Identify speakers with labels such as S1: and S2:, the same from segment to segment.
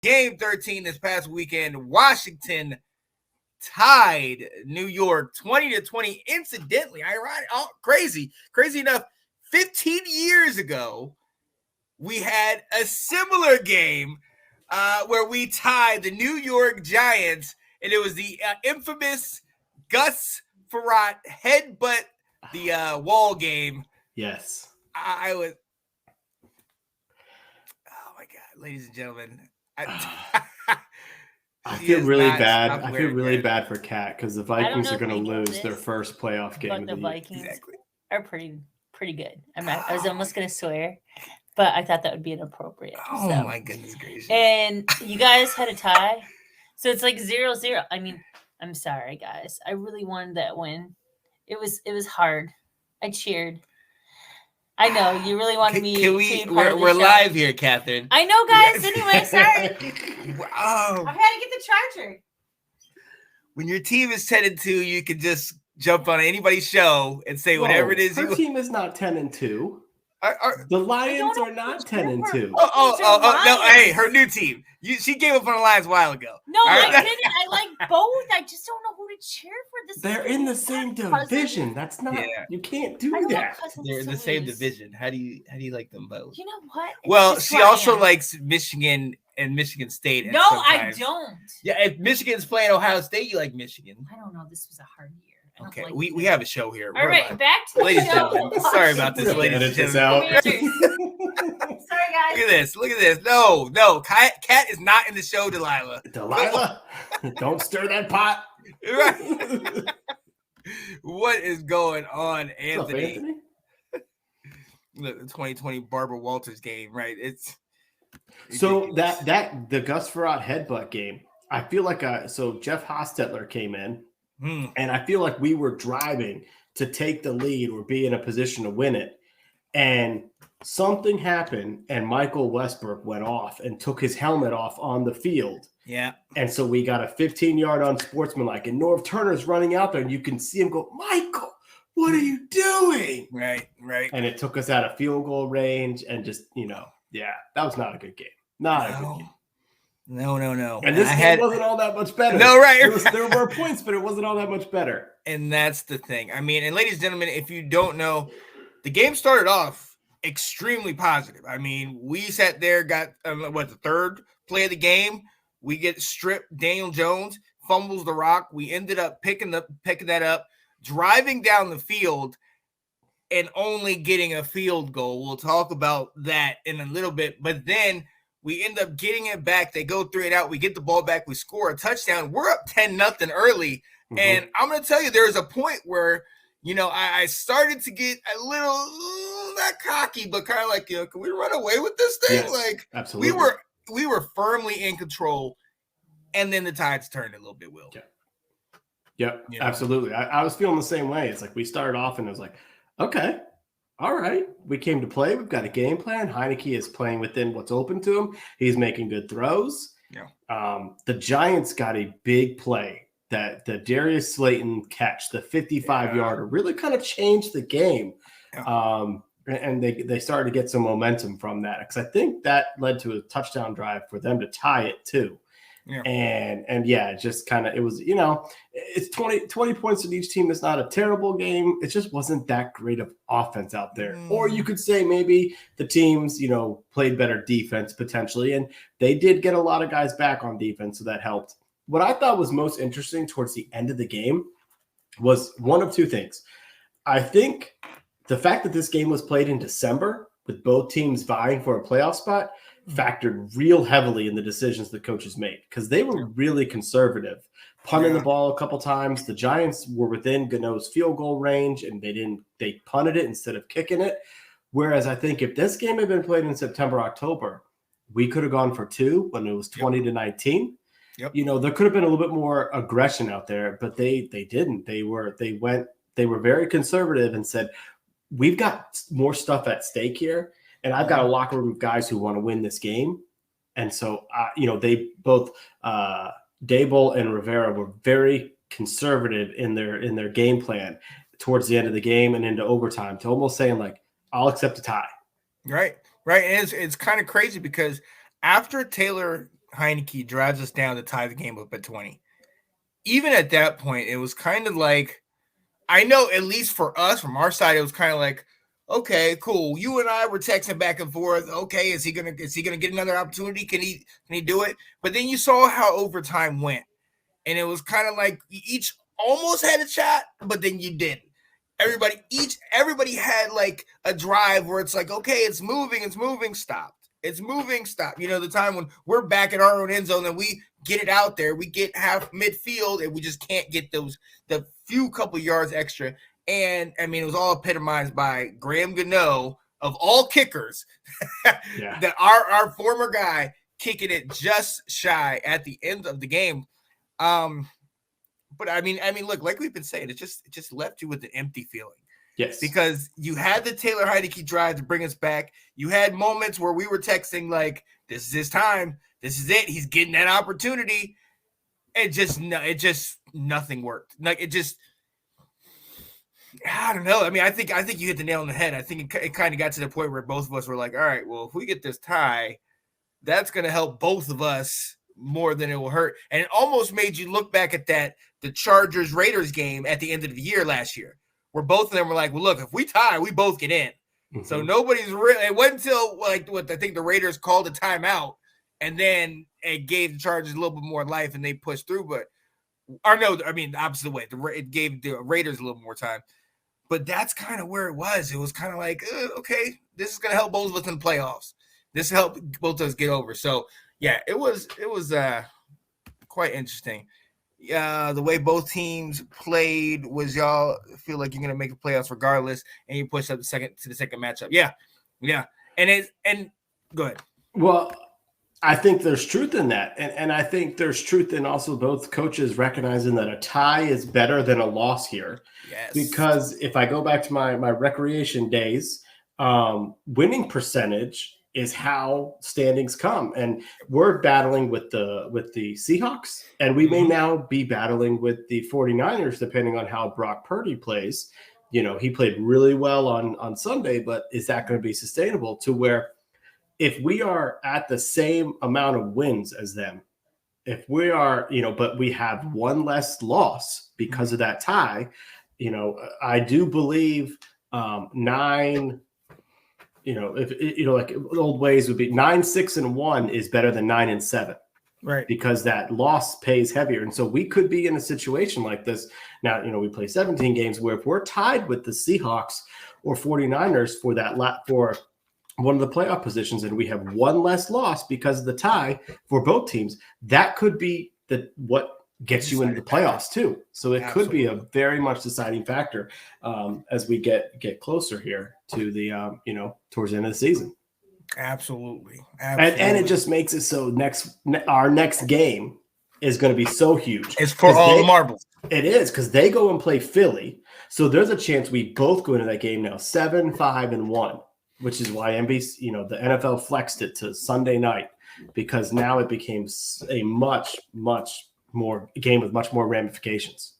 S1: Game 13 this past weekend, Washington tied New York 20-20. Incidentally, ironic, crazy enough, 15 years ago, we had a similar game where we tied the New York Giants, and it was the infamous Gus Frerotte headbutt the wall game.
S2: Yes.
S1: I was. Oh my God, ladies and gentlemen.
S2: I feel really bad. I feel really bad for Kat because the Vikings are going to lose their first playoff game of the year.
S3: Vikings are pretty good. I was almost going to swear, but I thought that would be inappropriate.
S1: Oh my goodness gracious!
S3: And you guys had a tie, so it's like 0-0. I mean, I'm sorry, guys. I really wanted that win. It was hard. I cheered. I know you really wanted me.
S1: We're live here, Catherine.
S3: I know, guys. Anyway, sorry.
S1: Wow.
S3: I had to get the charger.
S1: When your team is 10-2, you can just jump on anybody's show and say whatever it is.
S2: Her team is not 10-2. The Lions are not 10-2.
S1: Oh, no! Hey, her new team. She gave up on the Lions a while ago.
S3: No, I didn't. I like both. I just don't know who to cheer for this.
S2: They're in the same division. That's not. Yeah. You can't do that.
S1: They're in the same division. How do you like them both?
S3: You know what?
S1: Well, she also likes Michigan and Michigan State.
S3: No, I don't.
S1: Yeah, if Michigan's playing Ohio State, you like Michigan.
S3: I don't know. This was a hard year.
S1: Okay, we have a show here.
S3: All right, back to
S1: ladies
S3: the show.
S1: And sorry about this, ladies and gentlemen.
S3: Sorry, guys.
S1: Look at this. No. Kat is not in the show, Delilah.
S2: Don't stir that pot.
S1: Right. What is going on, Anthony? Look, the 2020 Barbara Walters game, right? It's
S2: so that the Gus Frerotte headbutt game. I feel like so Jeff Hostetler came in. And I feel like we were driving to take the lead or be in a position to win it. And something happened and Michael Westbrook went off and took his helmet off on the field.
S1: Yeah.
S2: And so we got a 15-yard unsportsmanlike. And Norv Turner's running out there and you can see him go, Michael, what are you doing?
S1: Right.
S2: And it took us out of field goal range and just, that was not a good game. Not a good game.
S1: No.
S2: And this game wasn't all that much better.
S1: No, right.
S2: There were points, but it wasn't all that much better.
S1: And that's the thing. I mean, and ladies and gentlemen, if you don't know, the game started off extremely positive. I mean, we sat there, got the third play of the game. We get stripped. Daniel Jones fumbles the rock. We ended up picking that up, driving down the field, and only getting a field goal. We'll talk about that in a little bit. But then we end up getting it back. They go 3 and out. We get the ball back. We score a touchdown. We're up 10-0 early. Mm-hmm. And I'm going to tell you, there was a point where, I started to get a little not cocky, but kind of like, can we run away with this thing?
S2: Yes,
S1: like,
S2: absolutely.
S1: We were firmly in control. And then the tides turned a little bit, Will.
S2: Yep, absolutely. I was feeling the same way. It's like we started off and it was like, okay. All right, we came to play. We've got a game plan. Heineke is playing within what's open to him. He's making good throws.
S1: Yeah.
S2: The Giants got a big play, that the Darius Slayton catch, the 55-yarder, really kind of changed the game. Yeah. And they started to get some momentum from that because I think that led to a touchdown drive for them to tie it too.
S1: Yeah.
S2: And just kind of, it was, it's 20 points in each team. It's not a terrible game. It just wasn't that great of offense out there. Or you could say maybe the teams, played better defense potentially. And they did get a lot of guys back on defense. So that helped. What I thought was most interesting towards the end of the game was one of two things. I think the fact that this game was played in December with both teams vying for a playoff spot factored real heavily in the decisions the coaches made because they were really conservative, punting the ball a couple times. The Giants were within Gano's field goal range and they punted it instead of kicking it. Whereas I think if this game had been played in September, October, we could have gone for 2 when it was 20-19.
S1: Yep.
S2: There could have been a little bit more aggression out there, but they didn't. They were very conservative and said, we've got more stuff at stake here. And I've got a locker room of guys who want to win this game. And so, they both Daboll and Rivera were very conservative in their game plan towards the end of the game and into overtime to almost saying like, I'll accept a tie.
S1: Right. And it's kind of crazy because after Taylor Heineke drives us down to tie the game up at 20. Even at that point, it was kind of like, I know at least for us, from our side, it was kind of like, okay, cool. You and I were texting back and forth. Okay, is he gonna get another opportunity? Can he do it? But then you saw how overtime went, and it was kind of like you each almost had a shot, but then you didn't. Everybody had like a drive where it's like, okay, it's moving, stopped. It's moving, stop. You know, the time when we're back in our own end zone and we get it out there, we get half midfield and we just can't get the few couple yards extra. And I mean, it was all epitomized by Graham Gano of all kickers, that our former guy kicking it just shy at the end of the game. But I mean, look, like we've been saying, it just left you with an empty feeling.
S2: Yes.
S1: Because you had the Taylor Heineke drive to bring us back. You had moments where we were texting like, this is his time. This is it. He's getting that opportunity. It just nothing worked. Like I don't know. I mean, I think you hit the nail on the head. I think it kind of got to the point where both of us were like, all right, well, if we get this tie, that's going to help both of us more than it will hurt. And it almost made you look back at the Chargers-Raiders game at the end of the year last year, where both of them were like, well, look, if we tie, we both get in. Mm-hmm. So nobody's really – it wasn't until, like, what I think the Raiders called a timeout, and then it gave the Chargers a little bit more life, and they pushed through. The opposite way. It gave the Raiders a little more time. But that's kind of where it was. It was kind of like, okay, this is going to help both of us in the playoffs. This helped both of us get over. So, yeah, it was quite interesting. The way both teams played was y'all feel like you're gonna make the playoffs regardless, and you push up the second matchup. Yeah, and go ahead.
S2: Well, I think there's truth in that, and I think there's truth in also both coaches recognizing that a tie is better than a loss here.
S1: Yes.
S2: Because if I go back to my recreation days, winning percentage is how standings come, and we're battling with the Seahawks, and we may now be battling with the 49ers depending on how Brock Purdy plays. You know, he played really well on Sunday, but is that going to be sustainable to where if we are at the same amount of wins as them, if we are, but we have one less loss because of that tie, I do believe 9. Like old ways would be 9, 6, and 1 is better than 9 and 7,
S1: right?
S2: Because that loss pays heavier, and so we could be in a situation like this now. We play 17 games where if we're tied with the Seahawks or 49ers for one of the playoff positions, and we have one less loss because of the tie for both teams, that could be what gets you into the playoffs too. So it could be a very much deciding factor as we get closer here to the towards the end of the season.
S1: Absolutely.
S2: And it just makes it so our next game is going to be so huge.
S1: It's for all the marbles.
S2: It is, because they go and play Philly, so there's a chance we both go into that game now 7, 5, and 1, which is why NBC, the NFL flexed it to Sunday night, because now it became a much more game with much more ramifications.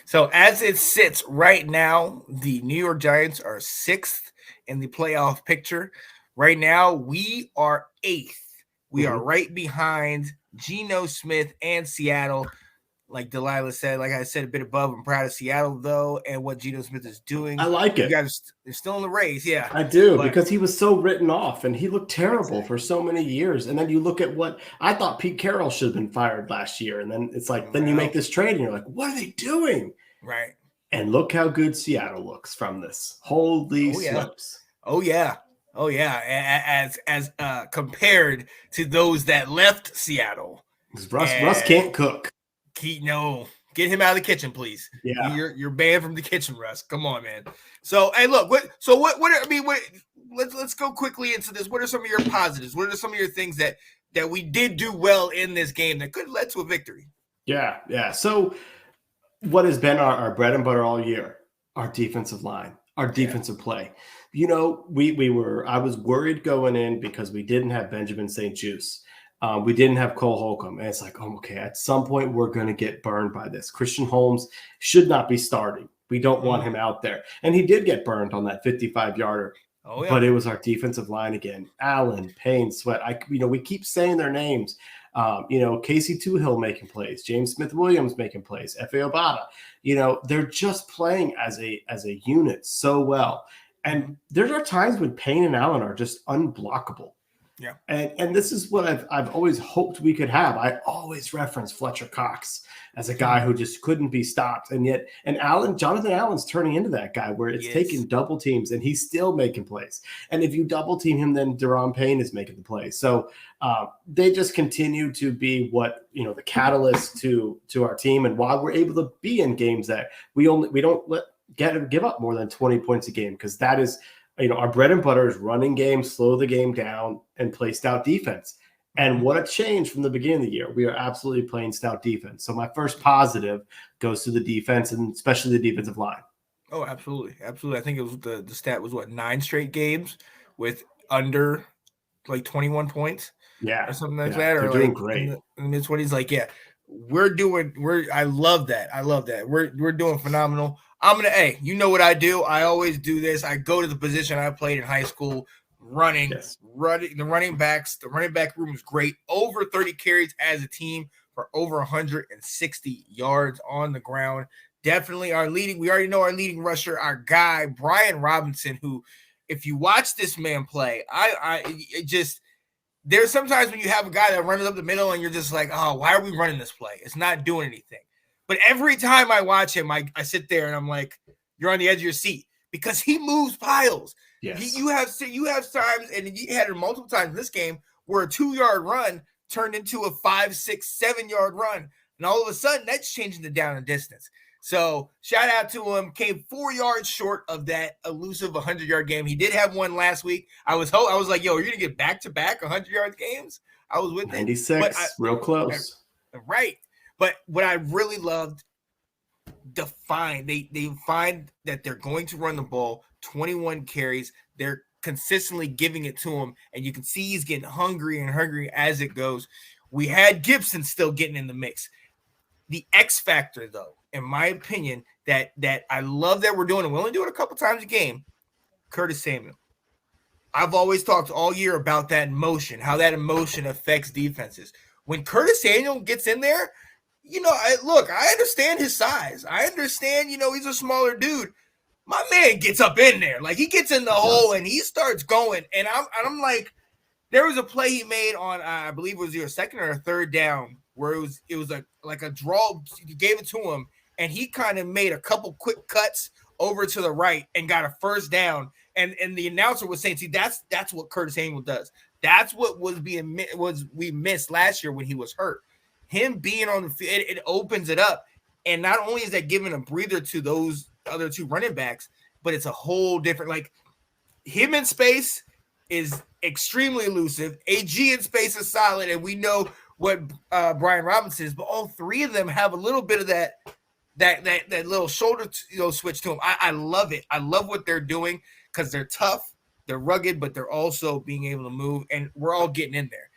S1: So as it sits right now, the New York Giants are 6th in the playoff picture. Right now, we are 8th. We are right behind Geno Smith and Seattle. Like Delilah said, like I said, a bit above. I'm proud of Seattle, though, and what Geno Smith is doing.
S2: I like it.
S1: You guys are still in the race, yeah.
S2: I do, because he was so written off, and he looked terrible for so many years. And then you look at what I thought Pete Carroll should have been fired last year. And then it's like, then you make this trade, and you're like, what are they doing?
S1: Right.
S2: And look how good Seattle looks from this. Holy smokes.
S1: Oh, yeah. As compared to those that left Seattle.
S2: Russ can't cook.
S1: No, get him out of the kitchen, please.
S2: Yeah,
S1: you're banned from the kitchen, Russ. Come on, man. So, hey, look. Let's go quickly into this. What are some of your positives? What are some of your things that we did do well in this game that could have led to a victory?
S2: Yeah. So, what has been our bread and butter all year? Our defensive line, our defensive play. I was worried going in because we didn't have Benjamin St-Juste. We didn't have Cole Holcomb. And it's like, okay, at some point we're going to get burned by this. Christian Holmes should not be starting. We don't want him out there. And he did get burned on that 55-yarder
S1: Oh, yeah.
S2: But it was our defensive line again. Allen, Payne, Sweat. We keep saying their names. Casey Toohill making plays, James Smith-Williams making plays, F.A. Obata. They're just playing as a unit so well. And there are times when Payne and Allen are just unblockable.
S1: Yeah.
S2: And this is what I've always hoped we could have. I always reference Fletcher Cox as a guy who just couldn't be stopped. And Jonathan Allen's turning into that guy where it's taking double teams and he's still making plays. And if you double team him, then Deron Payne is making the plays. So they just continue to be what, the catalyst to our team. And while we're able to be in games that we don't give up more than 20 points a game, because that is, our bread and butter is running game, slow the game down, and play stout defense. And what a change from the beginning of the year. We are absolutely playing stout defense. So my first positive goes to the defense, and especially the defensive line.
S1: Oh, absolutely. Absolutely. I think it was the stat was 9 straight games with under like 21 points.
S2: Yeah.
S1: Or something like that.
S2: They're
S1: or
S2: doing
S1: like
S2: great.
S1: In the mid-20s. I love that. We're doing phenomenal. You know what I do? I always do this. I go to the position I played in high school, running. The running back room is great. Over 30 carries as a team for over 160 yards on the ground. Definitely we already know our leading rusher, our guy, Brian Robinson, who, if you watch this man play, there's sometimes when you have a guy that runs up the middle and you're just like, oh, why are we running this play? It's not doing anything. But every time I watch him, I sit there and I'm like, you're on the edge of your seat because he moves piles.
S2: Yes.
S1: You have times, and you had it multiple times in this game, where a 2-yard run turned into a 5, 6, 7-yard run. And all of a sudden, that's changing the down and distance. So shout out to him. Came 4 yards short of that elusive 100-yard game. He did have one last week. I was like, yo, you're going to get back-to-back 100-yard games? I was with
S2: 96, real close.
S1: Right. But what I really loved, they find that they're going to run the ball, 21 carries. They're consistently giving it to him, and you can see he's getting hungry and hungry as it goes. We had Gibson still getting in the mix. The X factor, though, in my opinion, that I love that we're doing, and we only do it a couple times a game, Curtis Samuel. I've always talked all year about that emotion, how that emotion affects defenses. When Curtis Samuel gets in there, I understand his size. I understand, he's a smaller dude. My man gets up in there. Like, he gets in the hole and he starts going. And I'm like, there was a play he made on, I believe it was either second or third down, where it was like a draw. You gave it to him, and he kind of made a couple quick cuts over to the right and got a first down. And the announcer was saying, see, that's what Curtis Samuel does. That's what we missed last year when he was hurt. Him being on the field, it opens it up. And not only is that giving a breather to those other two running backs, but it's a whole different, like, him in space is extremely elusive. AG in space is solid, and we know what Brian Robinson is, but all three of them have a little bit of that little shoulder switch to them. I love it. I love what they're doing because they're tough, they're rugged, but they're also being able to move, and we're all getting in there.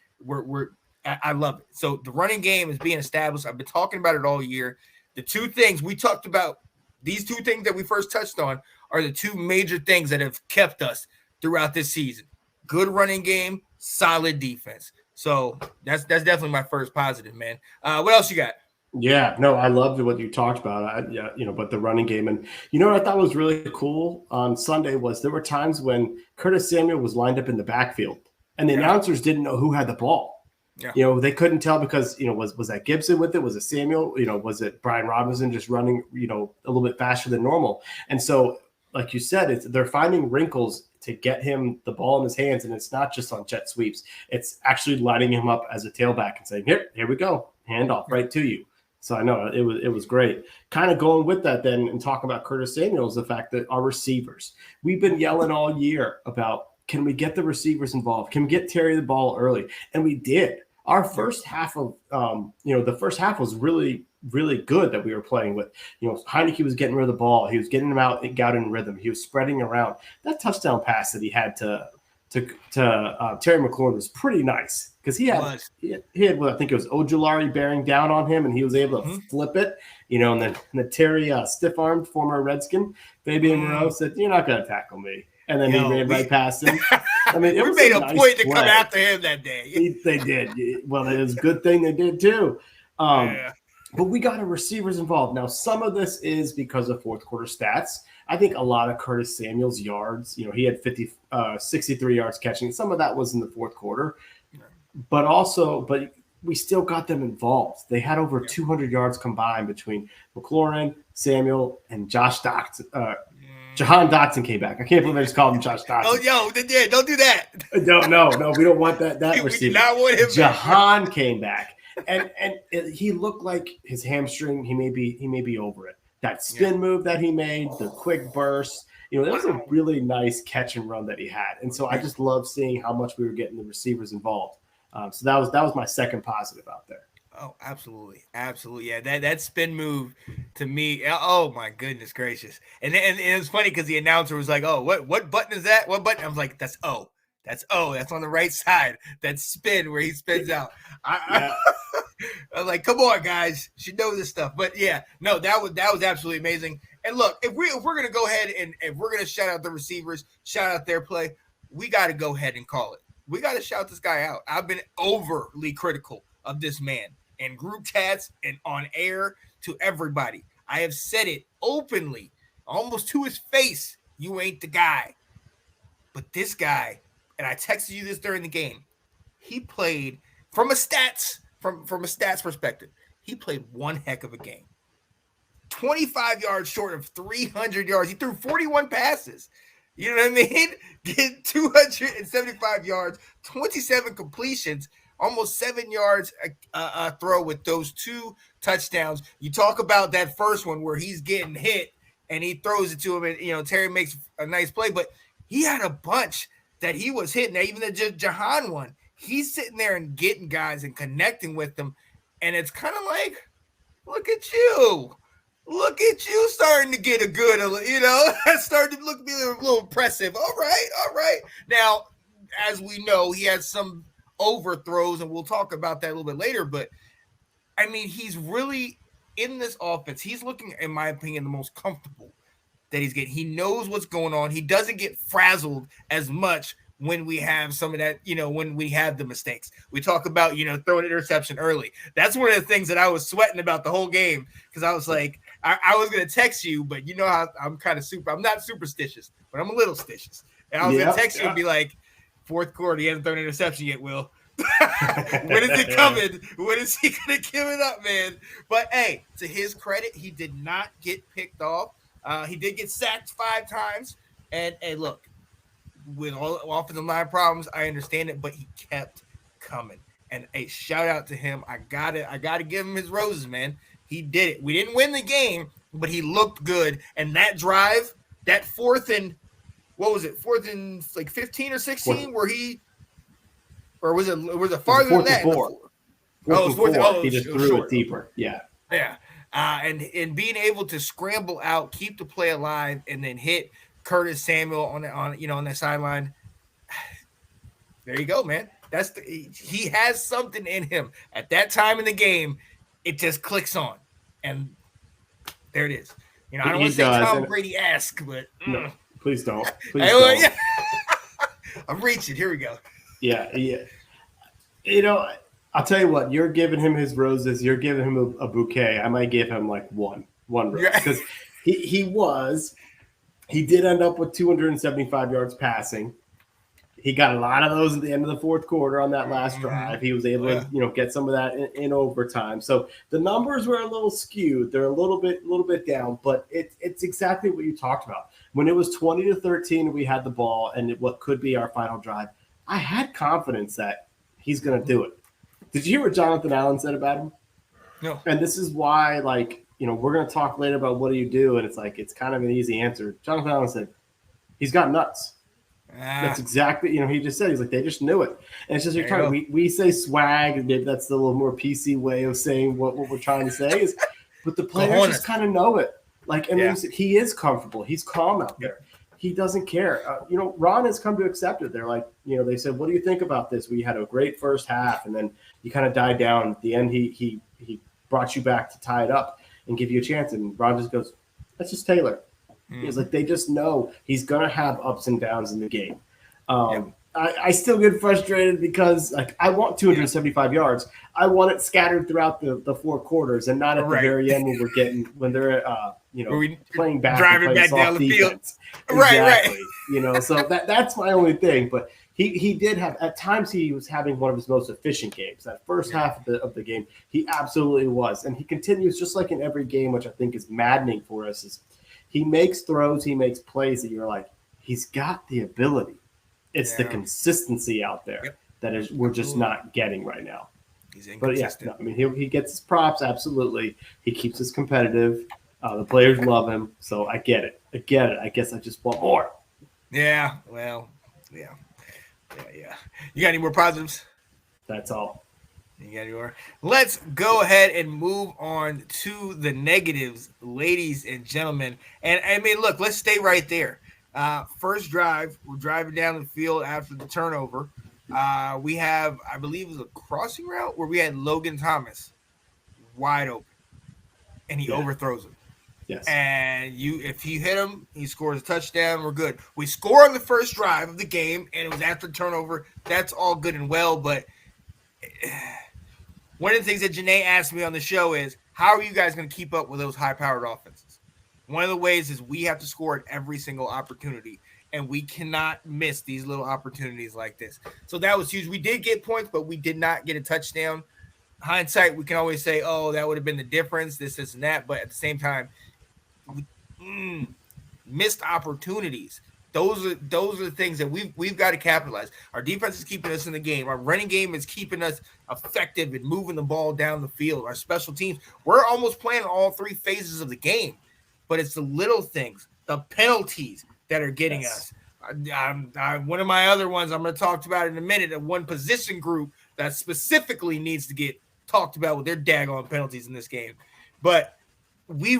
S1: I love it. So the running game is being established. I've been talking about it all year. The two things we talked about, these two things that we first touched on, are the two major things that have kept us throughout this season. Good running game, solid defense. So that's definitely my first positive, man. What else you got?
S2: Yeah, no, I loved what you talked about. But the running game, and what I thought was really cool on Sunday was there were times when Curtis Samuel was lined up in the backfield, and the announcers didn't know who had the ball. Yeah. They couldn't tell because was that Gibson with it? Was it Samuel? Was it Brian Robinson just running a little bit faster than normal? And so, like you said, they're finding wrinkles to get him the ball in his hands, and it's not just on jet sweeps. It's actually lining him up as a tailback and saying, here we go, handoff right to you. So I know it was great. Kind of going with that then and talking about Curtis Samuel is the fact that our receivers, we've been yelling all year about, can we get the receivers involved? Can we get Terry the ball early? And we did. Our first half of, the first half was really, really good that we were playing with. Heineke was getting rid of the ball. He was getting him out in rhythm. He was spreading around. That touchdown pass that he had to Terry McLaurin was pretty nice because he had what I think it was Ojulari bearing down on him, and he was able to flip it. And then Terry stiff-armed former Redskin Fabian Moreau said, "You're not going to tackle me." and then he ran right past him. I mean,
S1: we made a point to come after him that day.
S2: They did. Well, it was a good thing they did too. But we got our receivers involved. Now, some of this is because of fourth quarter stats. I think a lot of Curtis Samuel's yards, he had 63 yards catching. Some of that was in the fourth quarter. But we still got them involved. They had over 200 yards combined between McLaurin, Samuel, and Josh Doctson. Jahan Dotson came back. I can't believe I just called him Josh Dotson.
S1: Oh, don't do that.
S2: No, we don't want that receiver.
S1: We do not want him
S2: Jahan came back, and he looked like his hamstring. He may be over it. That spin move that he made, the quick burst. That was a really nice catch and run that he had. And so I just love seeing how much we were getting the receivers involved. So that was my second positive out there.
S1: Oh, absolutely. Yeah, that spin move to me. Oh my goodness gracious! And it was funny because the announcer was like, "Oh, what button is that? What button?" I was like, "That's O. That's on the right side. That spin where he spins out." I was like, "Come on, guys, you know this stuff." But yeah, no, that was absolutely amazing. And look, if we're gonna go ahead and if we're gonna shout out the receivers, shout out their play, we got to go ahead and call it. We got to shout this guy out. I've been overly critical of this man in group chats and on air to everybody. I have said it openly, almost to his face. You ain't the guy. But this guy, and I texted you this during the game, he played from a stats perspective. He played one heck of a game. 25 yards short of 300 yards. He threw 41 passes. You know what I mean? Get 275 yards, 27 completions, almost 7 yards a throw with those 2 touchdowns. You talk about that first one where he's getting hit and he throws it to him, and Terry makes a nice play. But he had a bunch that he was hitting. Now, even the Jahan one, he's sitting there and getting guys and connecting with them, and it's kind of like, look at you. Look at you starting to get a good, starting to look a little impressive. All right. Now, as we know, he has some overthrows, and we'll talk about that a little bit later. But, I mean, he's really, in this offense, he's looking, in my opinion, the most comfortable that he's getting. He knows what's going on. He doesn't get frazzled as much when we have some of that, when we have the mistakes. We talk about, throwing an interception early. That's one of the things that I was sweating about the whole game, because I was like, I was going to text you, but you know how I'm kind of I'm not superstitious, but I'm a little stitious. And I was going to text you and be like, fourth quarter, he hasn't thrown an interception yet, Will. When is it coming? When is he going to give it up, man? But, hey, to his credit, he did not get picked off. He did get sacked 5 times. And look, with all offensive line problems, I understand it, but he kept coming. And a shout out to him. I gotta give him his roses, man. He did it. We didn't win the game, but he looked good. And that drive, that fourth and like 15 or 16, where he, or was it farther than that?
S2: He just threw it deeper. Yeah.
S1: And being able to scramble out, keep the play alive, and then hit Curtis Samuel on that sideline. There you go, man. He has something in him. At that time in the game, it just clicks on, and there it is. I don't want to say Tom Brady-esque, but
S2: no, please don't. Please don't.
S1: Yeah. I'm reaching. Here we go.
S2: Yeah. I'll tell you what. You're giving him his roses. You're giving him a bouquet. I might give him like one rose, because he did end up with 275 yards passing. He got a lot of those at the end of the fourth quarter on that last drive. He was able to, get some of that in overtime. So the numbers were a little skewed. They're a little bit down, but it's exactly what you talked about. When it was 20-13, we had the ball, and what could be our final drive, I had confidence that he's going to do it. Did you hear what Jonathan Allen said about him?
S1: No.
S2: And this is why, we're going to talk later about what do you do, and it's kind of an easy answer. Jonathan Allen said, he's got nuts. That's exactly, he just said, he's like, they just knew it. And it's just, we say swag, and maybe that's the little more PC way of saying what we're trying to say is, but the players just kind of know it. He is comfortable. He's calm out there. He doesn't care. Ron has come to accept it. They're like, they said, what do you think about this? We had a great first half, and then you kind of died down. At the end, he brought you back to tie it up and give you a chance. And Ron just goes, that's just Taylor. He was like, they just know he's gonna have ups and downs in the game.
S1: Yep.
S2: I still get frustrated because like I want 275 yards. I want it scattered throughout the four quarters and not at the very end when they're playing back
S1: driving
S2: and playing
S1: back
S2: soft
S1: down the
S2: defense.
S1: field.
S2: Exactly.
S1: Right.
S2: So that's my only thing. But he did have at times he was having one of his most efficient games. That first half of the game, he absolutely was, and he continues just like in every game, which I think is maddening for us. Is he makes throws, he makes plays that you're like, he's got the ability. It's the consistency out there that we're just not getting right now.
S1: He's inconsistent.
S2: But I mean, he gets his props, absolutely. He keeps us competitive. The players love him, so I get it. I guess I just want more.
S1: Yeah, well, yeah. You got any more positives?
S2: That's all.
S1: You got any more? Let's go ahead and move on to the negatives, ladies and gentlemen. And I mean, look, let's stay right there. First drive, we're driving down the field after the turnover. We have, I believe it was a crossing route where we had Logan Thomas wide open, and he overthrows him.
S2: Yes.
S1: And if you hit him, he scores a touchdown. We're good. We score on the first drive of the game, and it was after turnover. That's all good and well, but one of the things that Janae asked me on the show is, how are you guys going to keep up with those high-powered offenses? One of the ways is we have to score at every single opportunity, and we cannot miss these little opportunities like this. So that was huge. We did get points, but we did not get a touchdown. Hindsight, we can always say, oh, that would have been the difference, this, and that. But at the same time, missed opportunities. Those are the things that we've got to capitalize. Our defense is keeping us in the game. Our running game is keeping us effective and moving the ball down the field. Our special teams, we're almost playing all three phases of the game. But it's the little things, the penalties that are getting us. One of my other ones I'm going to talk about in a minute, one position group that specifically needs to get talked about with their daggone penalties in this game. But we're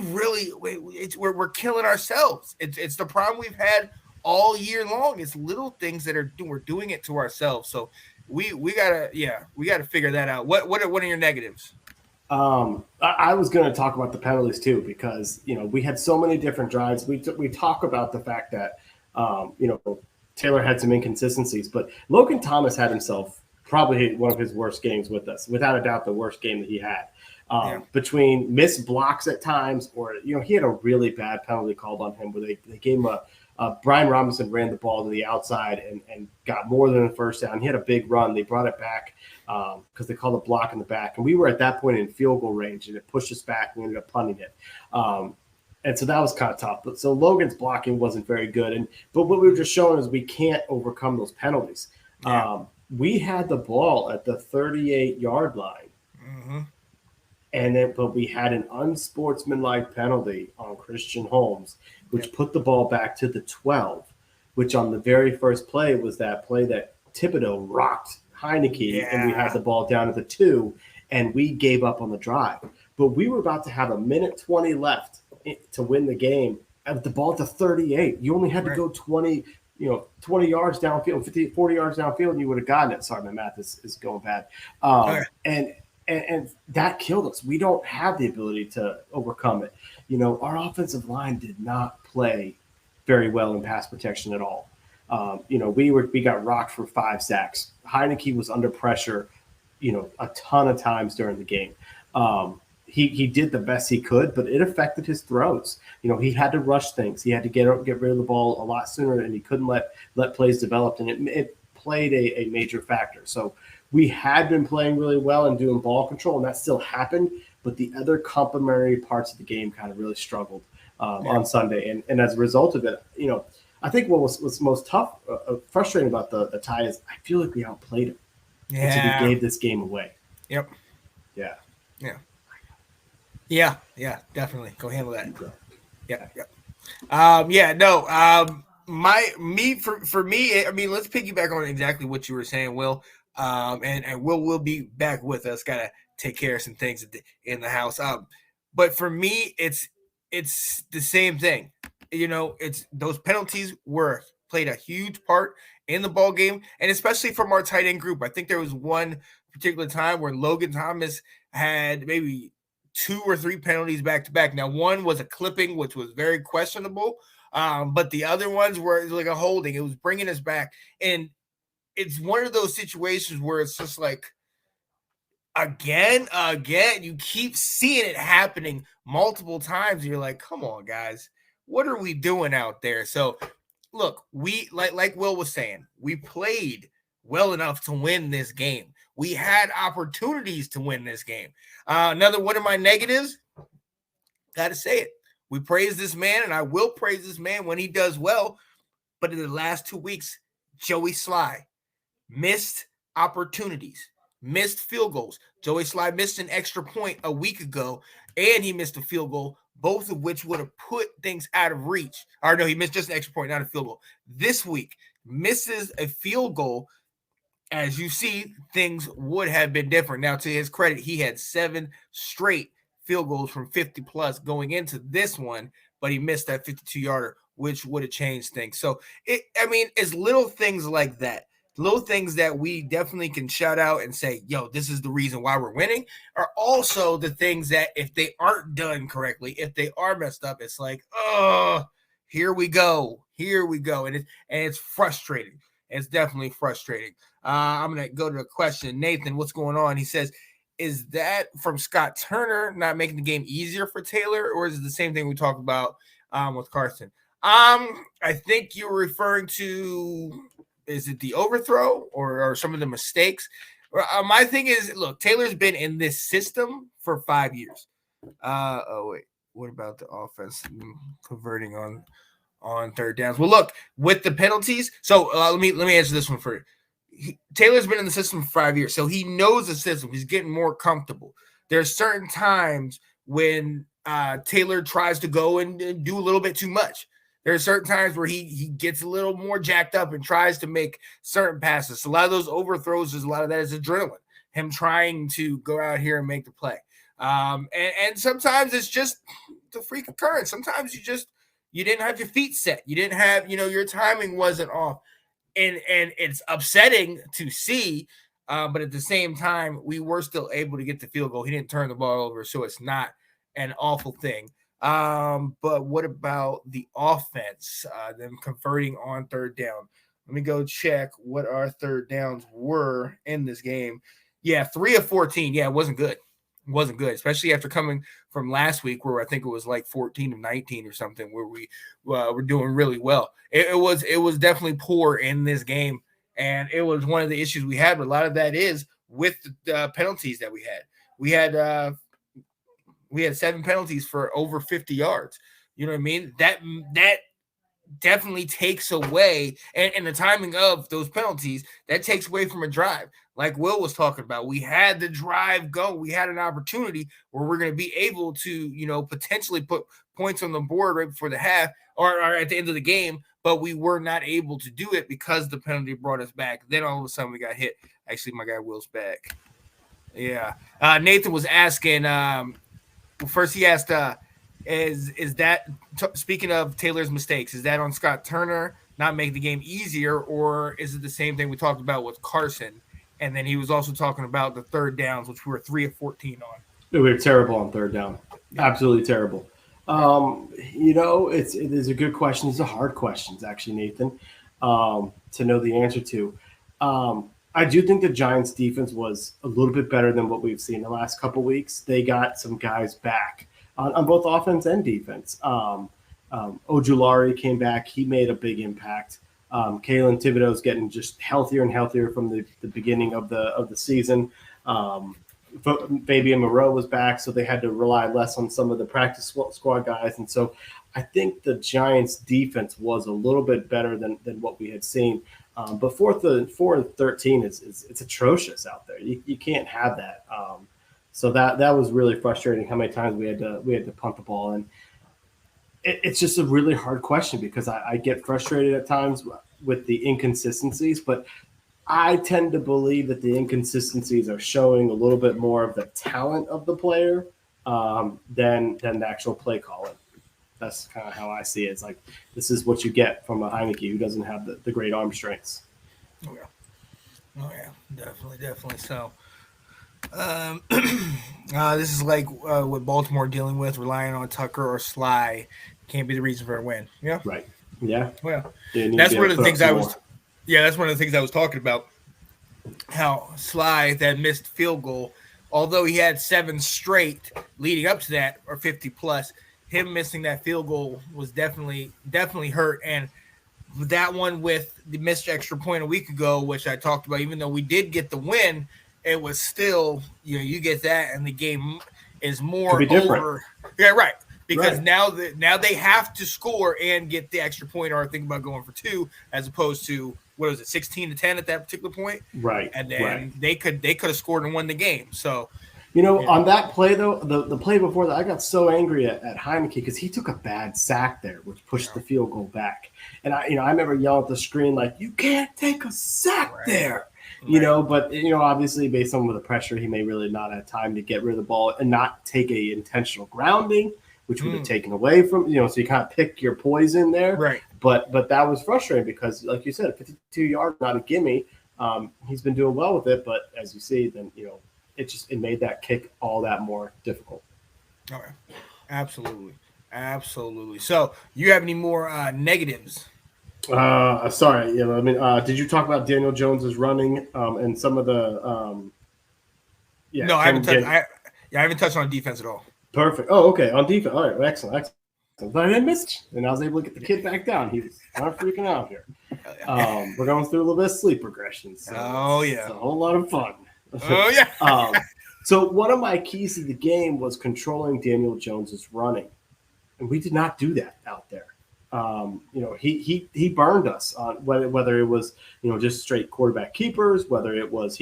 S1: killing ourselves. It's the problem we've had all year long. It's little things that we're doing it to ourselves. So we gotta figure that out. What are your negatives?
S2: I was going to talk about the penalties too, because, we had so many different drives. We talk about the fact that, Taylor had some inconsistencies, but Logan Thomas had himself probably one of his worst games with us, without a doubt, the worst game that he had. Between missed blocks at times, or, he had a really bad penalty called on him where they gave him Brian Robinson ran the ball to the outside and got more than a first down. He had a big run. They brought it back because they called a block in the back. And we were at that point in field goal range, and it pushed us back. We ended up punting it. And so that was kind of tough. But so Logan's blocking wasn't very good. But what we were just showing is we can't overcome those penalties.
S1: Yeah.
S2: We had the ball at the 38-yard line.
S1: Mm-hmm.
S2: But we had an unsportsmanlike penalty on Christian Holmes, which put the ball back to the 12, which on the very first play was that play that Thibodeau rocked Heineke, and we had the ball down at the 2, and we gave up on the drive. But we were about to have a minute 20 left to win the game. At the ball at the 38, you only had to go 20 yards downfield, 50, 40 yards downfield, and you would have gotten it. Sorry, my math is going bad. And that killed us. We don't have the ability to overcome it. Our offensive line did not play very well in pass protection at all. We got rocked for 5 sacks. Heineke was under pressure, a ton of times during the game. He did the best he could, but it affected his throws. He had to rush things. He had to get rid of the ball a lot sooner, and he couldn't let plays develop, and it played a major factor. So we had been playing really well and doing ball control, and that still happened, but the other complementary parts of the game kind of really struggled on Sunday. And as a result of it, I think what was most tough, frustrating about the tie is I feel like we outplayed him. And so we gave this game away.
S1: Yep.
S2: Yeah.
S1: Yeah, definitely. Go handle that. Yeah. For me, I mean, let's piggyback on exactly what you were saying, Will. And Will be back with us. Gotta take care of some things in the house. But for me, it's the same thing. It's those penalties played a huge part in the ball game, and especially from our tight end group. I think there was one particular time where Logan Thomas had maybe 2 or 3 penalties back to back. Now, one was a clipping, which was very questionable. But the other ones were like a holding. It was bringing us back. And it's one of those situations where it's just like, again, you keep seeing it happening multiple times. And you're like, come on, guys, what are we doing out there? So look, we like Will was saying, we played well enough to win this game. We had opportunities to win this game. Another one of my negatives, gotta say it. We praise this man, and I will praise this man when he does well. But in the last 2 weeks, Joey Sly missed opportunities, missed field goals. Joey Sly missed an extra point a week ago, and he missed a field goal, both of which would have put things out of reach. Or no, he missed just an extra point, not a field goal. This week, misses a field goal. As you see, things would have been different. Now, to his credit, he had 7 straight field goals from 50 plus going into this one, but he missed that 52-yarder, which would have changed things. So, it's little things like that. Little things that we definitely can shout out and say, yo, this is the reason why we're winning, are also the things that if they aren't done correctly, if they are messed up, it's like, oh, here we go. And it's frustrating. It's definitely frustrating. I'm going to go to a question. Nathan, what's going on? He says, is that from Scott Turner not making the game easier for Taylor, or is it the same thing we talked about with Carson? I think you're referring to, is it the overthrow or some of the mistakes? My thing is, look, Taylor's been in this system for 5 years. What about the offense converting on third downs? Well, look, with the penalties. So let me answer this one for you. Taylor's been in the system for 5 years, so he knows the system. He's getting more comfortable. There's certain times when Taylor tries to go and do a little bit too much. There are certain times where he gets a little more jacked up and tries to make certain passes. So a lot of those overthrows, a lot of that is adrenaline. Him trying to go out here and make the play. And sometimes it's just the freak occurrence. Sometimes you didn't have your feet set. You didn't have, your timing wasn't off. And it's upsetting to see, but at the same time, we were still able to get the field goal. He didn't turn the ball over, so it's not an awful thing. But what about the offense? Them converting on third down. Let me go check what our third downs were in this game. Yeah, 3 of 14. Yeah, it wasn't good. It wasn't good, especially after coming from last week where I think it was like 14 of 19 or something, where we were doing really well. It was definitely poor in this game, and it was one of the issues we had. But a lot of that is with the penalties that we had. We had 7 penalties for over 50 yards. You know what I mean? That definitely takes away, and the timing of those penalties, that takes away from a drive. Like Will was talking about, we had the drive go. We had an opportunity where we're going to be able to, potentially put points on the board right before the half or at the end of the game, but we were not able to do it because the penalty brought us back. Then all of a sudden we got hit. Actually, my guy Will's back. Yeah. Nathan was asking, first he asked, is that, speaking of Taylor's mistakes, is that on Scott Turner not making the game easier, or is it the same thing we talked about with Carson? And then he was also talking about the third downs, which we were 3 of 14 on.
S2: We were terrible on third down. Absolutely terrible. It is a good question. It's a hard question, actually, Nathan, to know the answer to. I do think the Giants defense was a little bit better than what we've seen the last couple of weeks. They got some guys back on both offense and defense. Ojulari came back. He made a big impact. Kaylen Thibodeau's getting just healthier and healthier from the beginning of the season. Fabian Moreau was back, so they had to rely less on some of the practice squad guys. And so I think the Giants' defense was a little bit better than what we had seen. But 4 of 13 it's atrocious out there. You can't have that. So that was really frustrating. How many times we had to punt the ball, and it's just a really hard question because I get frustrated at times with the inconsistencies, but I tend to believe that the inconsistencies are showing a little bit more of the talent of the player than the actual play calling. That's kind of how I see it. It's like, this is what you get from a Heineke who doesn't have the great arm strengths.
S1: Oh yeah, definitely. So this is like what Baltimore dealing with, relying on Tucker or Sly can't be the reason for a win. Yeah.
S2: Right. Yeah.
S1: Well,
S2: You need
S1: that's
S2: to be
S1: one
S2: able
S1: of
S2: to
S1: the
S2: put up
S1: things
S2: some
S1: I
S2: more.
S1: was. Yeah, that's one of the things I was talking about. How Sly that missed field goal, although he had 7 straight leading up to that or 50 plus, him missing that field goal was definitely hurt. And that one with the missed extra point a week ago, which I talked about, even though we did get the win, it was still, you get that and the game is
S2: Could
S1: more
S2: be different.
S1: over. Yeah, right. Because
S2: Right.
S1: now they have to score and get the extra point or think about going for 2 as opposed to what was it, 16-10 at that particular point.
S2: Right.
S1: And then
S2: Right.
S1: they could have scored and won the game. So
S2: On that play though, the play before that, I got so angry at Heineke because he took a bad sack there, which pushed the field goal back. And I remember yelling at the screen like, "You can't take a sack there," But obviously based on the pressure, he may really not have time to get rid of the ball and not take a intentional grounding, which would have taken away from So you kind of pick your poison there,
S1: right.
S2: But that was frustrating because, like you said, 52 yards, not a gimme. He's been doing well with it, but as you see, then it made that kick all that more difficult.
S1: Okay. Absolutely. So, you have any more negatives?
S2: Sorry. Did you talk about Daniel Jones's running and some of the?
S1: No, I haven't touched. I haven't touched on defense at all.
S2: Perfect. Oh, okay. On defense. All right. Excellent. But I didn't miss it, and I was able to get the kid back down. He was not freaking out here. We're going through a little bit of sleep regression. So it's a whole lot of fun.
S1: Oh yeah.
S2: So one of my keys to the game was controlling Daniel Jones's running, and we did not do that out there. He burned us on whether it was just straight quarterback keepers, whether it was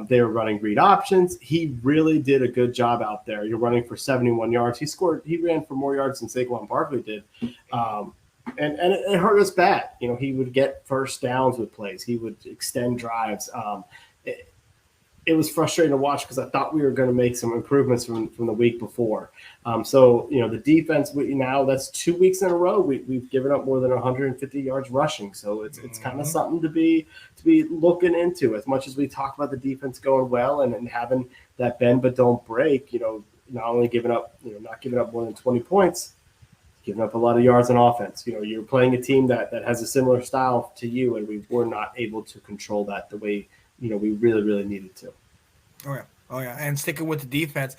S2: they were running read options. He really did a good job out there. You're running for 71 yards. He ran for more yards than Saquon Barkley did. And it hurt us bad. He would get first downs with plays. He would extend drives. It was frustrating to watch because I thought we were going to make some improvements from the week before. The defense, now that's 2 weeks in a row. We've given up more than 150 yards rushing. So it's kind of something to be looking into. As much as we talk about the defense going well and having that bend but don't break, not only giving up, not giving up more than 20 points, giving up a lot of yards on offense. You're playing a team that has a similar style to you, and we were not able to control that the way we really, really needed to.
S1: Oh yeah. And sticking with the defense,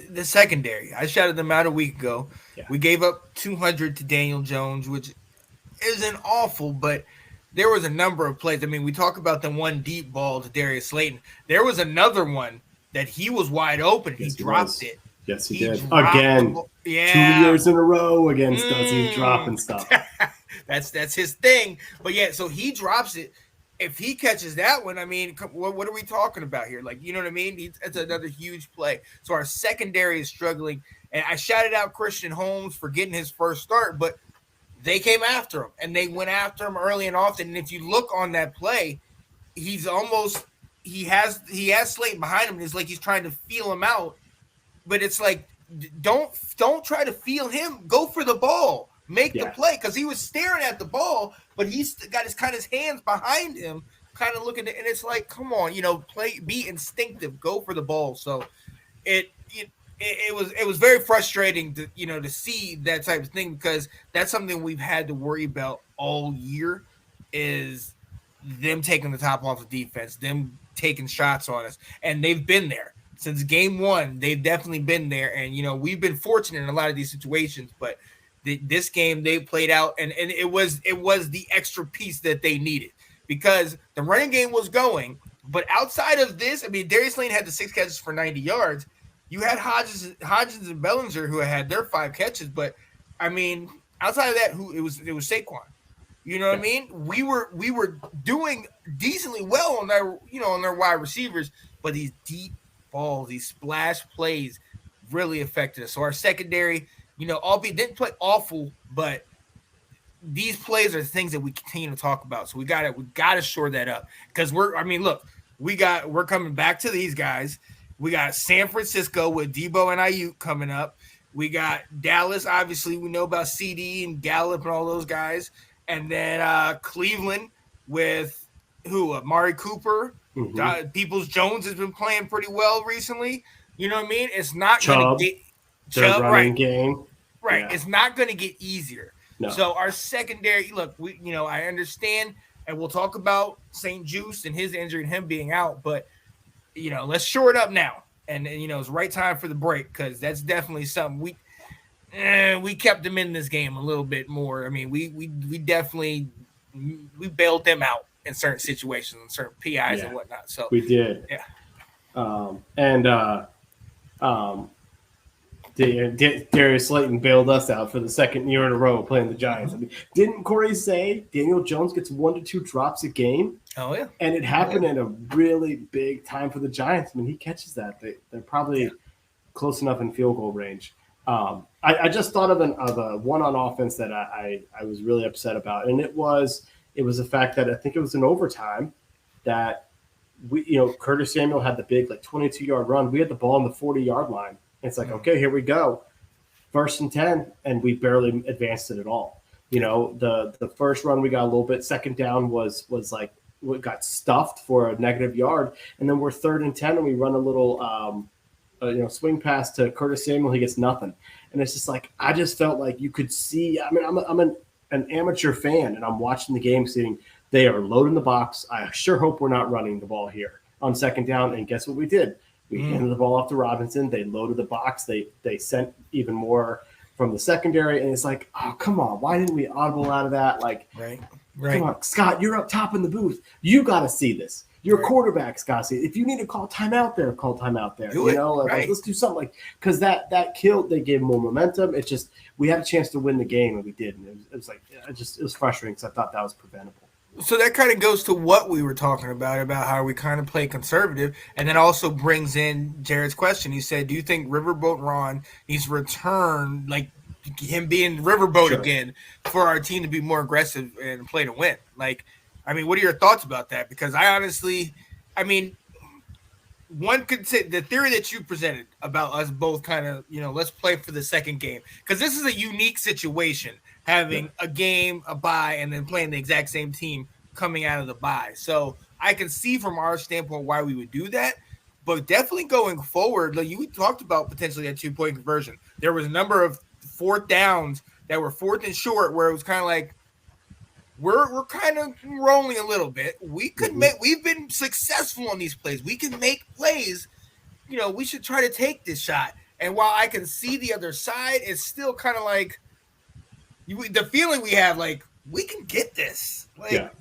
S1: the secondary, I shouted them out a week ago.
S2: Yeah.
S1: We gave up 200 to Daniel Jones, which isn't awful, but there was a number of plays. I mean, we talk about the one deep ball to Darius Slayton. There was another one that he was wide open.
S2: Yes,
S1: he dropped it.
S2: Yes, he did. Again, 2 years in a row against us, he's dropping stuff.
S1: That's his thing. But yeah, so he drops it. If he catches that one, I mean, what are we talking about here? Like, you know what I mean? It's another huge play. So our secondary is struggling. And I shouted out Christian Holmes for getting his first start, but they came after him. And they went after him early and often. And if you look on that play, he has Slayton behind him. And it's like he's trying to feel him out. But it's like, don't try to feel him. Go for the ball. Make the play, because he was staring at the ball, but he's got his hands behind him, kind of looking at, and it's like, come on, be instinctive, go for the ball. So it was very frustrating to see that type of thing, because that's something we've had to worry about all year, is them taking the top off the defense, them taking shots on us, and they've been there since game one. They've definitely been there, and we've been fortunate in a lot of these situations, but this game they played out, and it was the extra piece that they needed, because the running game was going, but outside of this, I mean, Darius Slayton had the 6 catches for 90 yards. You had Hodgins and Bellinger who had their 5 catches, but I mean, outside of that, it was Saquon. You know what I mean? We were doing decently well on their wide receivers, but these deep balls, these splash plays, really affected us. So our secondary, albeit didn't play awful, but these plays are the things that we continue to talk about. So we gotta shore that up, because we're coming back to these guys. We got San Francisco with Debo and Ayuk coming up. We got Dallas. Obviously, we know about CD and Gallup and all those guys, and then Cleveland with Amari Cooper.
S2: Mm-hmm.
S1: Peoples Jones has been playing pretty well recently. You know what I mean? It's not going to get.
S2: their running
S1: right.
S2: game.
S1: Right.
S2: Yeah.
S1: It's not going to get easier.
S2: No.
S1: So our secondary, look, I understand, and we'll talk about St. Juice and his injury and him being out, but let's shore it up now. And it's the right time for the break, because that's definitely something we kept them in this game a little bit more. I mean, we definitely bailed them out in certain situations and certain PIs and whatnot. So
S2: we did.
S1: Yeah.
S2: Darius Slayton bailed us out for the second year in a row playing the Giants. I mean, didn't Corey say Daniel Jones gets 1 to 2 drops a game?
S1: Oh, yeah.
S2: And it happened in a really big time for the Giants. I mean, he catches that. They're probably close enough in field goal range. I just thought of a one on offense that I was really upset about, and it was the fact that I think it was in overtime that Curtis Samuel had the big 22-yard run. We had the ball on the 40-yard line. It's like, okay, here we go. 1st and 10, and we barely advanced it at all. The first run we got a little bit. Second down was like we got stuffed for a negative yard, and then we're 3rd and 10, and we run a little swing pass to Curtis Samuel. He gets nothing, and it's just like I just felt like you could see. I mean, I'm an amateur fan, and I'm watching the game, seeing they are loading the box. I sure hope we're not running the ball here on 2nd down. And guess what we did? We handed the ball off to Robinson. They loaded the box. They sent even more from the secondary. And it's like, oh, come on. Why didn't we audible out of that?
S1: Right.
S2: Come on, Scott, you're up top in the booth. You got to see this. Your quarterback, Scott. If you need to call timeout there, call timeout there. Let's do something because that killed. They gave more momentum. It's just we had a chance to win the game and we did. And it was frustrating because I thought that was preventable.
S1: So that kind of goes to what we were talking about how we kind of play conservative, and then also brings in Jared's question. He said, do you think Riverboat Ron needs to return, like him being Riverboat again, for our team to be more aggressive and play to win? What are your thoughts about that? Because one could say the theory that you presented about us both kind of, let's play for the second game, because this is a unique situation, having a game, a bye, and then playing the exact same team coming out of the bye. So I can see from our standpoint why we would do that, but definitely going forward, like you talked about potentially a 2-point conversion. There was a number of 4th downs that were 4th and short where it was kind of like, we're kind of rolling a little bit. We could we've been successful on these plays. We can make plays. We should try to take this shot. And while I can see the other side, it's still kind of like the feeling we have, like we can get this.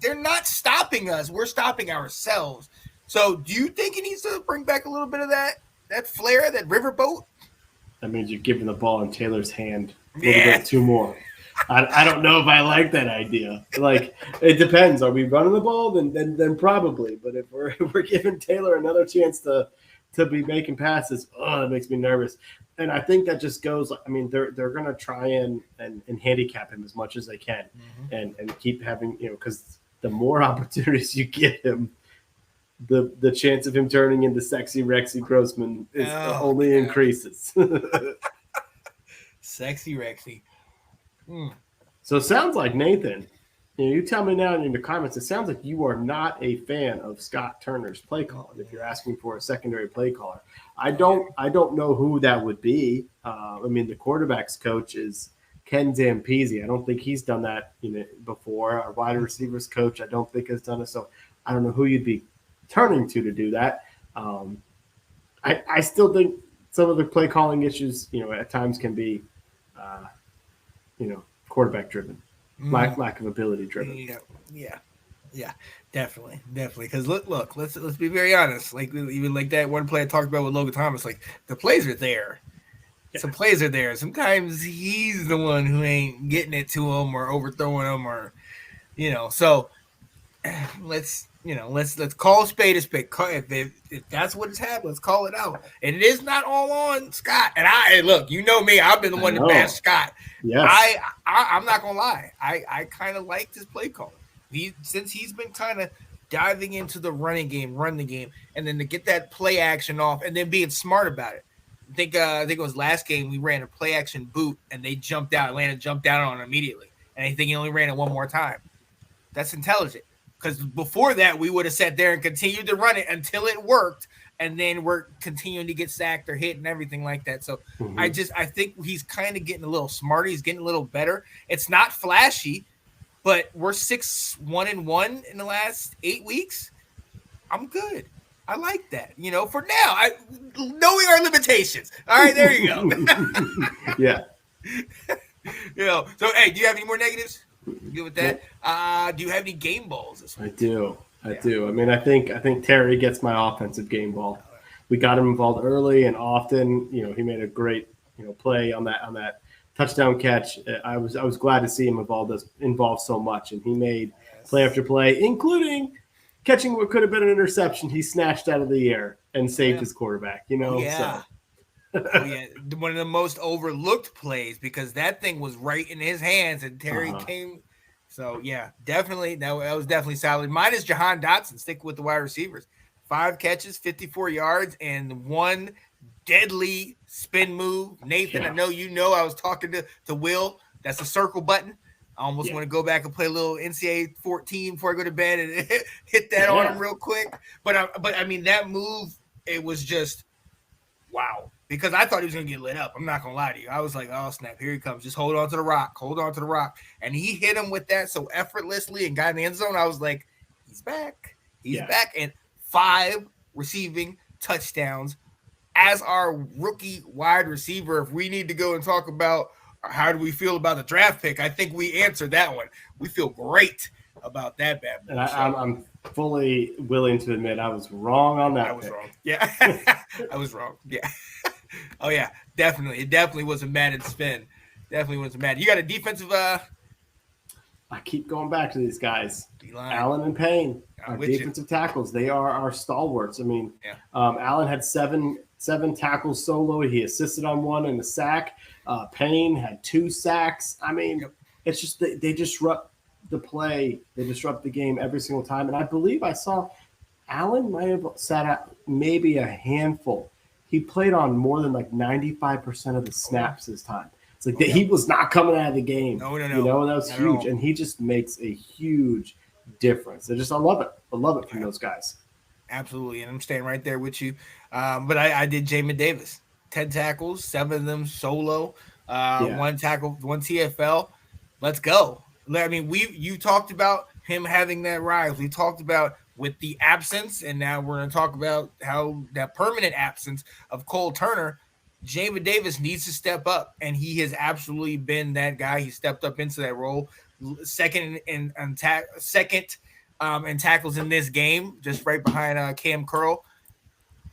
S1: They're not stopping us. We're stopping ourselves. So do you think he needs to bring back a little bit of that flair, that riverboat?
S2: That means you're giving the ball in Taylor's hand a little bit too more. I don't know if I like that idea. It depends. Are we running the ball? Then probably. But if we're giving Taylor another chance to be making passes, that makes me nervous. And I think that just goes. I mean, they're going to try and handicap him as much as they can, and keep having because the more opportunities you give him, the chance of him turning into sexy Rexy Grossman only increases.
S1: Sexy Rexy.
S2: So it sounds like, Nathan, you tell me now in the comments, it sounds like you are not a fan of Scott Turner's play calling if you're asking for a secondary play caller. I don't know who that would be. The quarterback's coach is Ken Zampese. I don't think he's done that before. Our wide receivers coach, I don't think has done it. So I don't know who you'd be turning to do that. I still think some of the play calling issues, at times can be quarterback driven, lack of ability driven.
S1: Yeah, definitely. Because look, let's be very honest. Even like that one play I talked about with Logan Thomas, the plays are there. Yeah. Some plays are there. Sometimes he's the one who ain't getting it to him or overthrowing him, or So let's call a spade a spade. If that's what it's happened, let's call it out. And it is not all on Scott. And look, me, I've been the one to bash Scott.
S2: Yes.
S1: I'm not gonna lie. I kind of liked his play calling. Since he's been kind of diving into the run the game, and then to get that play action off, and then being smart about it. I think it was last game we ran a play action boot, and they jumped out. Atlanta jumped out on it immediately, and I think he only ran it one more time. That's intelligent. because before that we would have sat there and continued to run it until it worked, and then we're continuing to get sacked or hit and everything like that. So I think he's kind of getting a little smarter. He's getting a little better. It's not flashy, but we're 6-1-1 in the last 8 weeks. I'm good. I like that. For now, knowing our limitations. All right, there you go.
S2: Yeah.
S1: So hey, do you have any more negatives? Good with that. Do you have any game balls this week?
S2: I do. I mean, I think Terry gets my offensive game ball. We got him involved early and often. He made a great play on that touchdown catch. I was glad to see him involved so much, and he made play after play, including catching what could have been an interception. He snatched out of the air and saved his quarterback. So.
S1: One of the most overlooked plays because that thing was right in his hands and Terry came. So definitely that was definitely solid. Mine is Jahan Dotson. Stick with the wide receivers. 5 catches, 54 yards, and 1 deadly spin move. Nathan, I know I was talking to Will. That's the circle button. I almost want to go back and play a little NCAA 14 before I go to bed and hit that on him real quick. But I mean that move, it was just wow. Because I thought he was going to get lit up. I'm not going to lie to you. I was like, oh, snap, here he comes. Just hold on to the rock. Hold on to the rock. And he hit him with that so effortlessly and got in the end zone. I was like, he's back. He's back. And 5 receiving touchdowns as our rookie wide receiver. If we need to go and talk about how do we feel about the draft pick, I think we answered that one. We feel great about that bad boy.
S2: And I'm fully willing to admit I was wrong on that.
S1: I was wrong. Yeah. I was wrong. Yeah. Oh yeah, definitely. It definitely was a matted spin. Definitely was a matted. You got a defensive. I
S2: keep going back to these guys. D-line. Allen and Payne, our defensive tackles. They are our stalwarts. I mean, Allen had seven tackles solo. He assisted on 1 in the sack. Payne had 2 sacks. I mean, it's just they disrupt the play. They disrupt the game every single time. And I believe I saw Allen might have sat out maybe a handful. He played on more than 95% of the snaps this time. It's like he was not coming out of the game.
S1: No.
S2: And that was huge. And he just makes a huge difference. I love it. I love it from those guys.
S1: Absolutely. And I'm staying right there with you. But I did Jamin Davis. 10 tackles, 7 of them solo, 1 tackle, 1 TFL. Let's go. I mean, you talked about him having that rise. We talked about with the absence, and now we're going to talk about how that permanent absence of Cole Turner, Jamin Davis needs to step up, and he has absolutely been that guy. He stepped up into that role, second in tackles in this game, just right behind Cam Curl.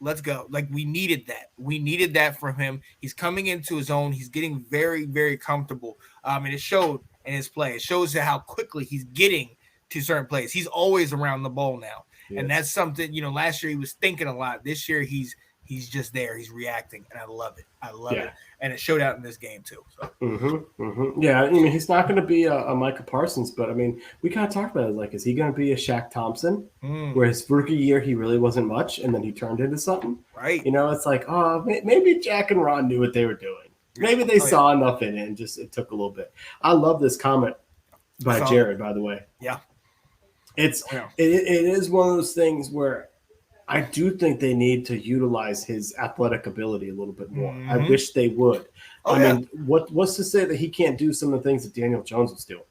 S1: Let's go. We needed that. We needed that from him. He's coming into his own. He's getting very, very comfortable, and it showed in his play. It shows how quickly he's getting to certain plays. He's always around the ball now. Yes. And that's something, last year he was thinking a lot. This year he's just there. He's reacting, and I love it. I love it. And it showed out in this game too. So.
S2: Yeah, I mean, he's not going to be a Micah Parsons, but I mean, we kind of talked about it. Is he going to be a Shaq Thompson, where his rookie year he really wasn't much, and then he turned into something?
S1: Right.
S2: It's like, oh, maybe Jack and Ron knew what they were doing. Maybe they saw enough in it, and it took a little bit. I love this comment by Jared, by the way.
S1: Yeah.
S2: It is one of those things where I do think they need to utilize his athletic ability a little bit more. I wish they would. I mean, what's to say that he can't do some of the things that Daniel Jones was doing?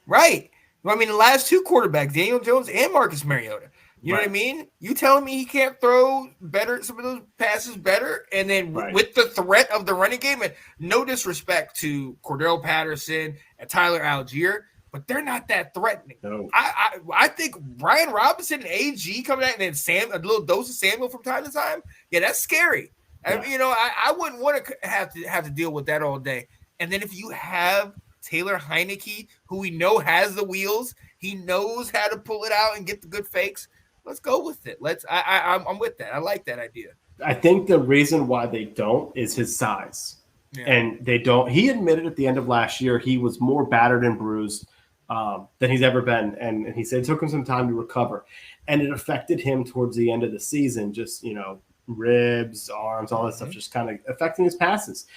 S1: Right. I mean, the last 2 quarterbacks, Daniel Jones and Marcus Mariota. You know what I mean? You telling me he can't throw better, some of those passes better, and then with the threat of the running game, and no disrespect to Cordell Patterson and Tyler Algier, but they're not that threatening.
S2: No.
S1: I think Brian Robinson and AG coming out, and then a little dose of Samuel from time to time. Yeah, that's scary. Yeah. I wouldn't want to have to deal with that all day. And then if you have Taylor Heineke, who we know has the wheels, he knows how to pull it out and get the good fakes. Let's go with it. I'm with that. I like that idea.
S2: I think the reason why they don't is his size. Yeah. And they don't. He admitted at the end of last year he was more battered and bruised than he's ever been. And he said it took him some time to recover. And it affected him towards the end of the season, just, ribs, arms, all that stuff, just kind of affecting his passes.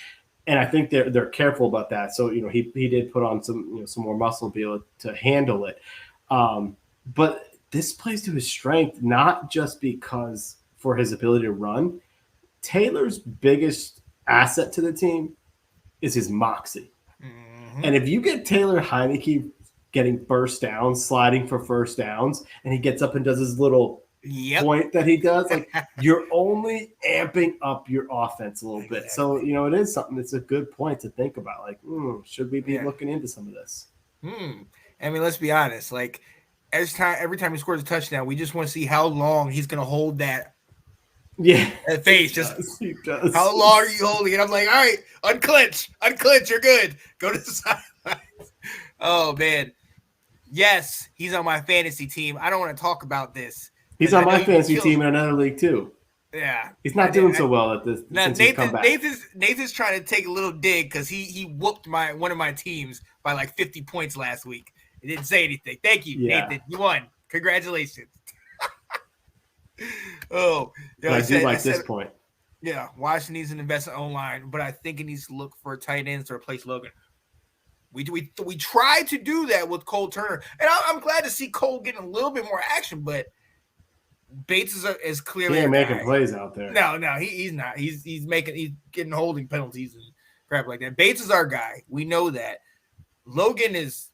S2: And I think they're careful about that. So, he did put on some more muscle to be able to handle it. But this plays to his strength, not just because for his ability to run. Taylor's biggest asset to the team is his moxie. Mm-hmm. And if you get Taylor Heineke getting first downs, sliding for first downs, and he gets up and does his little point that he does, like you're only amping up your offense a little bit. So, it is something that's a good point to think about. Like, should we be looking into some of this?
S1: I mean, let's be honest. Like, every time he scores a touchdown, we just want to see how long he's going to hold that. That face. He does. How long are you holding it? I'm like, all right, unclench, you're good. Go to the sidelines. Oh man, yes, he's on my fantasy team. I don't want to talk about this.
S2: He's on my fantasy team in another league too.
S1: Yeah,
S2: he's not doing so well at this.
S1: Now Nathan's trying to take a little dig because he whooped one of my teams by like 50 points last week. He didn't say anything. Thank you, Nathan. You won. Congratulations.
S2: I do like this point.
S1: Yeah, Washington needs an investment online, but I think he needs to look for tight ends to replace Logan. We tried to do that with Cole Turner, and I'm glad to see Cole getting a little bit more action, but Bates is clearly
S2: he ain't making plays out there.
S1: No, he's not. He's getting holding penalties and crap like that. Bates is our guy. We know that. Logan is.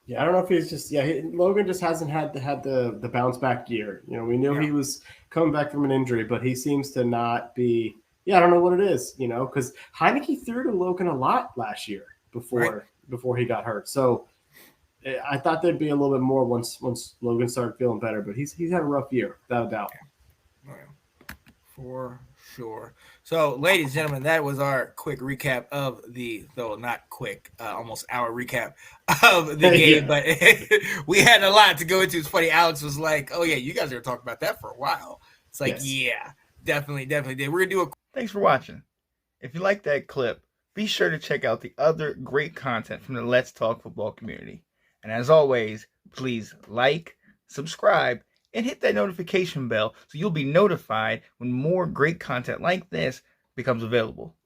S2: Yeah, I don't know if he's just Logan just hasn't had the bounce back year. We knew he was coming back from an injury, but he seems to not be. Yeah, I don't know what it is. Because Heineke threw to Logan a lot last year before he got hurt. So I thought there'd be a little bit more once Logan started feeling better. But he's had a rough year, without a doubt.
S1: For sure. So, ladies and gentlemen, that was our quick recap of not quick, almost hour recap of the game. But we had a lot to go into. It's funny. Alex was like, "Oh yeah, you guys are talking about that for a while." It's like, definitely did. We're gonna do a.
S4: Thanks for watching. If you like that clip, be sure to check out the other great content from the Let's Talk Football community. And as always, please like, subscribe, and hit that notification bell so you'll be notified when more great content like this becomes available.